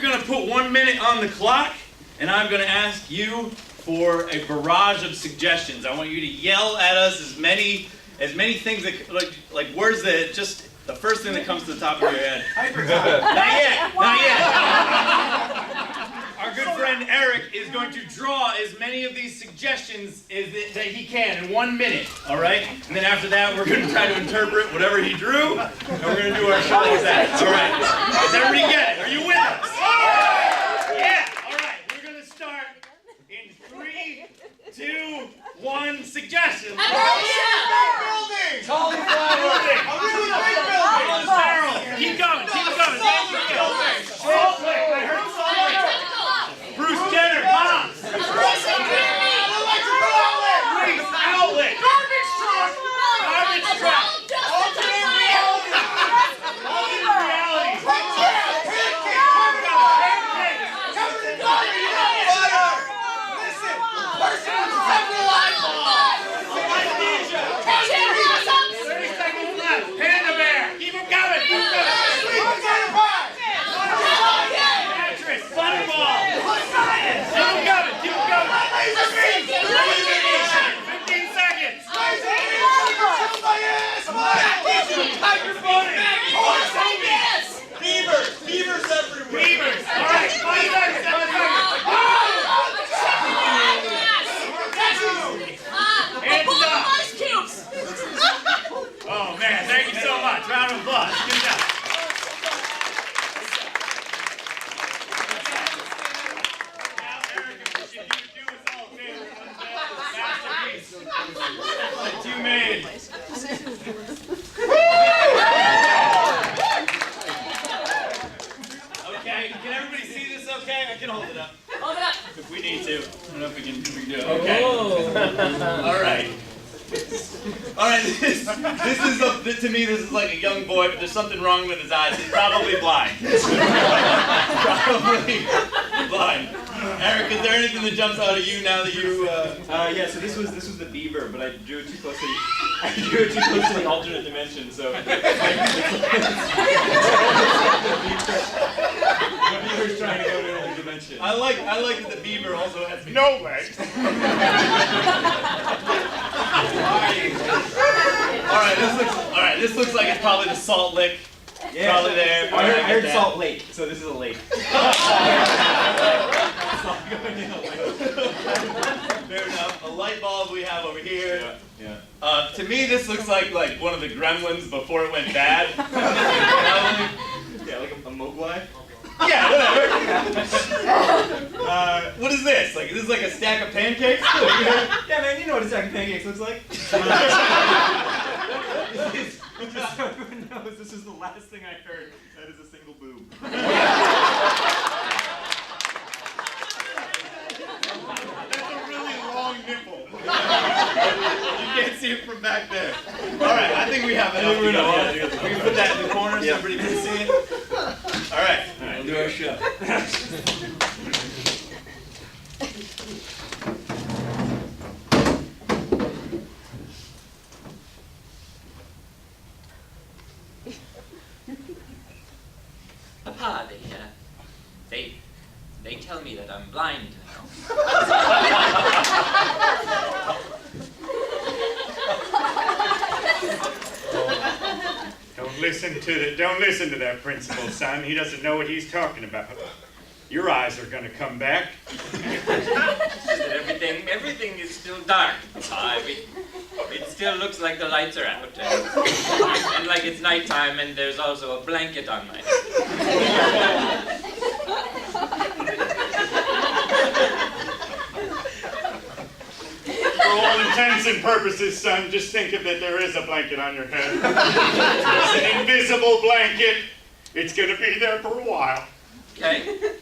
going to put 1 minute on the clock, and I'm going to ask you for a barrage of suggestions. I want you to yell at us as many things that, like words that just the first thing that comes to the top of your head. Not yet. Our good friend Eric is going to draw as many of these suggestions that he can in 1 minute, all right? And then after that, we're going to try to interpret whatever he drew, and we're going to do our show with that, all right? Does everybody get it? Are you with us? Yeah, all right. We're going to start in 3, 2, 1, suggestions. Building! Cauliflower! A really big building! Keep going. Salt Lake! I heard Salt Lake! Bruce Jenner, Mom! Electrical outlet! Grease outlet! Garbage truck! Garbage truck! Alternate reality! Alternate reality! Pancake! Covered in butter! Listen! Person who's several lives! Amnesia! 30 seconds left! Panda bear! Keep him coming! Mattress! Butterball! Science! Keep him coming! 15 seconds! Beavers everywhere! Beavers! All right, 5 seconds! And stop! Oh man, thank you so much. Round of applause. Good job. Now, Erica, if you do us all a favor, masterpiece that you made. Okay, can everybody see this okay? I can hold it up. Hold it up. If we need to. I don't know if we can do it. Okay. All right. All right, this is to me, this is like a young boy, but there's something wrong with his eyes. He's probably blind. Probably blind. Eric, is there anything that jumps out at you now that you? Yeah. So this was the beaver, but I drew it too close to the alternate dimension. So the beaver's trying to go to another dimension. I like that the beaver also has No legs! All right, this looks like it's probably the Salt Lick. Yeah, Probably there. I heard Salt Lake, so this is a lake. Fair enough. A light bulb we have over here. Yeah. To me, this looks like one of the Gremlins before it went bad. Yeah, like a Mogwai. Yeah, whatever. What is this? Like, is this like a stack of pancakes? Yeah, man, you know what a stack of pancakes looks like. Just so everyone knows, this is the last thing I heard. That is a single boob. That's a really long nipple. You can't see it from back there. All right, I think we have enough. We can put that in the corner so everybody can see it. All right, we'll do our show. Papa, they tell me that I'm blind now. Don't listen to that principal, son. He doesn't know what he's talking about. Your eyes are gonna come back. Everything is still dark. It still looks like the lights are out. And like it's nighttime, and there's also a blanket on my head. For all intents and purposes, son, just think of it, there is a blanket on your head. It's an invisible blanket. It's gonna be there for a while. Okay?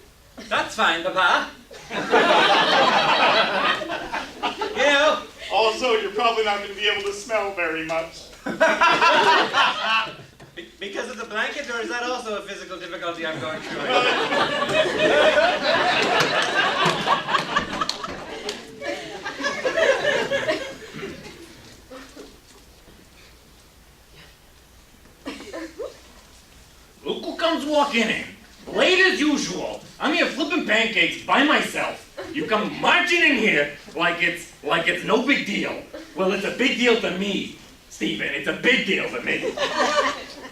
That's fine, Papa. You know. Also, you're probably not gonna be able to smell very much. Because of the blanket, or is that also a physical difficulty I'm going through? Look who comes walking in. late as usual. I'm here flipping pancakes by myself. You come marching in here like it's no big deal. Well, it's a big deal to me, Stephen. It's a big deal to me.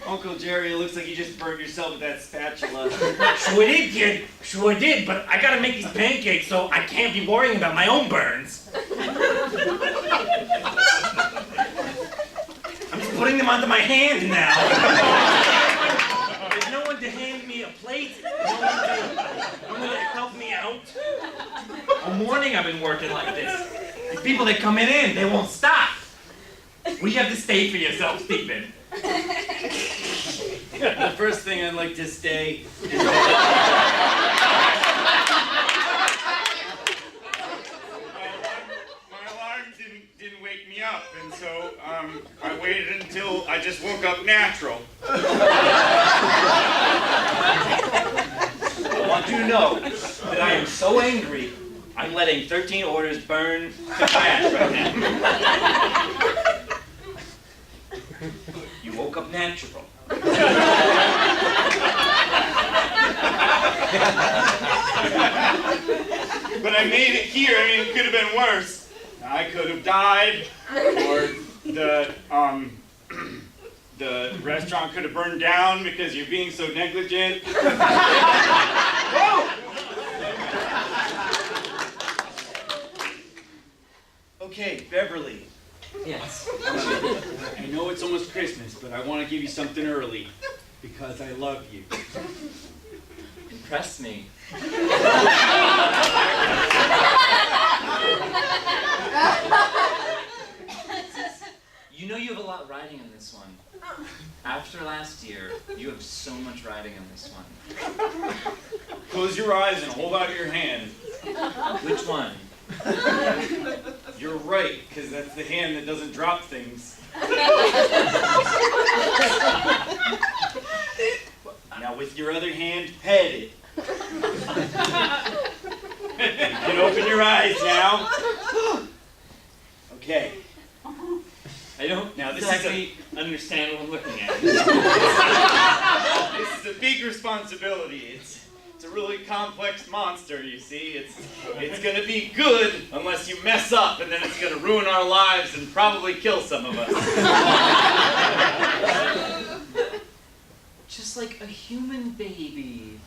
Uncle Jerry, it looks like you just burned yourself with that spatula. Sure did, kid. Sure did. But I gotta make these pancakes, so I can't be worrying about my own burns. I'm just putting them onto my hand now. There's no one to hand me a plate. No one to help me out. All morning I've been working like this. These people that come in, they won't stop. We have to stay for yourself, Stephen. The first thing I'd like to say is my alarm didn't wake me up, and so I waited until I just woke up natural. I want you to know that I am so angry, I'm letting 13 orders burn to trash right now. You woke up natural. But I made it here. I mean, it could have been worse. I could have died, or the restaurant could have burned down because you're being so negligent. okay, Beverly. Yes. I know it's almost Christmas, but I want to give you something early because I love you. Impress me. You know you have a lot riding on this one. After last year, you have so much riding on this one. Close your eyes and hold out your hand. Which one? You're right, because that's the hand that doesn't drop things. Now with your other hand, pet it. You can open your eyes now. Okay. I don't Now this exactly understand what I'm looking at. This is a big responsibility. It's a really complex monster, you see. It's gonna be good unless you mess up, and then it's gonna ruin our lives and probably kill some of us. Just like a human baby.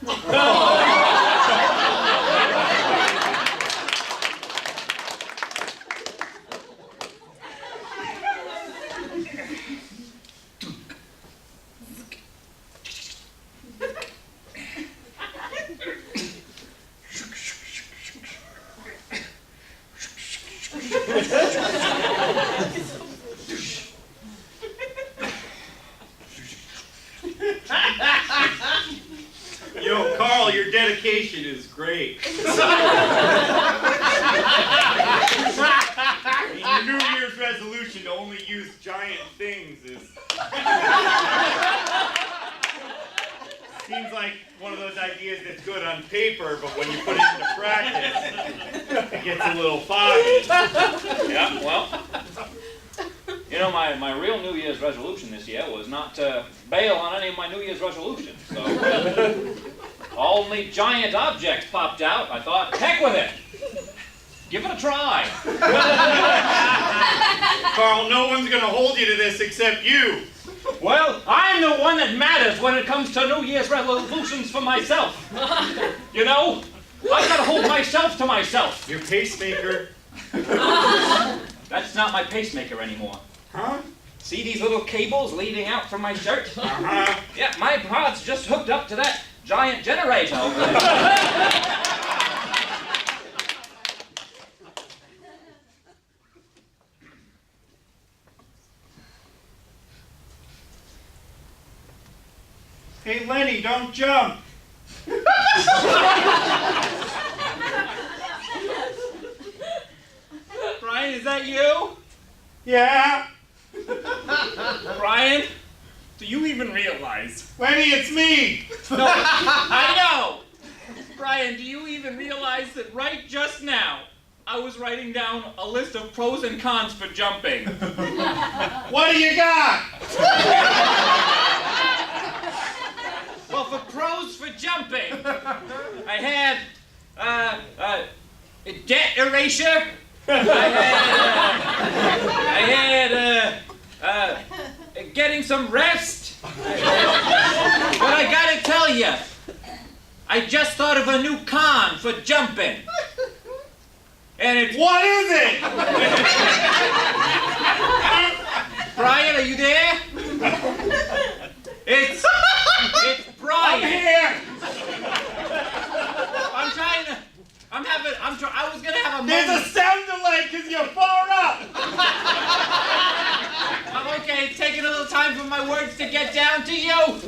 Yo, Carl, your dedication is great. Your New Year's resolution to only use giant things is... Seems like one of those ideas that's good on paper, but when you put it into practice, it gets a little foggy. Yeah, well, you know, my real New Year's resolution this year was not to bail on any of my New Year's resolutions. So, only giant objects popped out. I thought, heck with it. Give it a try. Carl, no one's going to hold you to this except you. Well, I'm the one that matters when it comes to New Year's resolutions for myself. You know, I've got to hold myself to myself. Your pacemaker. That's not my pacemaker anymore. Huh? See these little cables leading out from my shirt? Uh-huh. Yeah, my pod's just hooked up to that giant generator over there. Hey, Lenny, don't jump. Brian, is that you? Yeah? Brian? Do you even realize? Lenny, it's me. No, I know! Brian, do you even realize that right just now, I was writing down a list of pros and cons for jumping? What do you got? Well, for pros for jumping. I had debt erasure. I had getting some rest. But I gotta tell you, I just thought of a new con for jumping. And it's... What is it? Brian, are you there? It's Brian. I'm here. I was gonna have a There's moment. a sound delay because you're far up. Okay, it's taking a little time for my words to get down to you.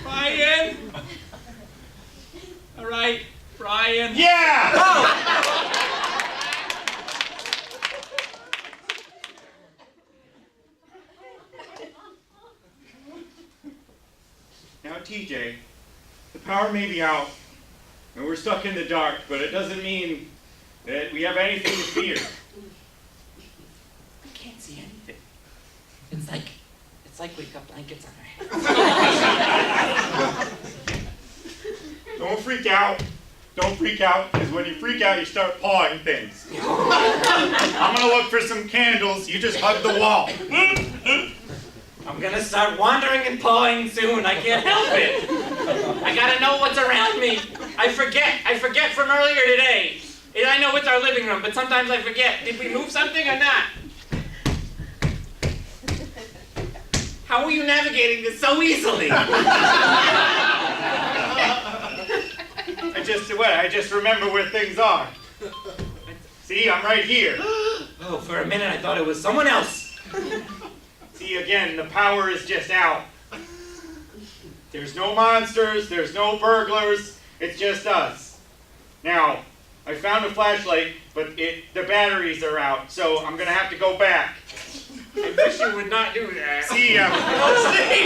Brian. All right, Brian. Yeah. Now, TJ, the power may be out, and we're stuck in the dark, but it doesn't mean that we have anything to fear. I can't see anything. It's like we've got blankets on our head. Don't freak out. Don't freak out, because when you freak out, you start pawing things. I'm gonna look for some candles. You just hug the wall. I'm gonna start wandering and pawing soon. I can't help it. I gotta know what's around me. I forget from earlier today. And I know it's our living room, but sometimes I forget. Did we move something or not? How are you navigating this so easily? I just remember where things are. See, I'm right here. Oh, for a minute I thought it was someone else. See, again, the power is just out. There's no monsters, there's no burglars, it's just us. Now, I found a flashlight, but the batteries are out, so I'm gonna have to go back. I wish you would not do that. See, Oh, Steve!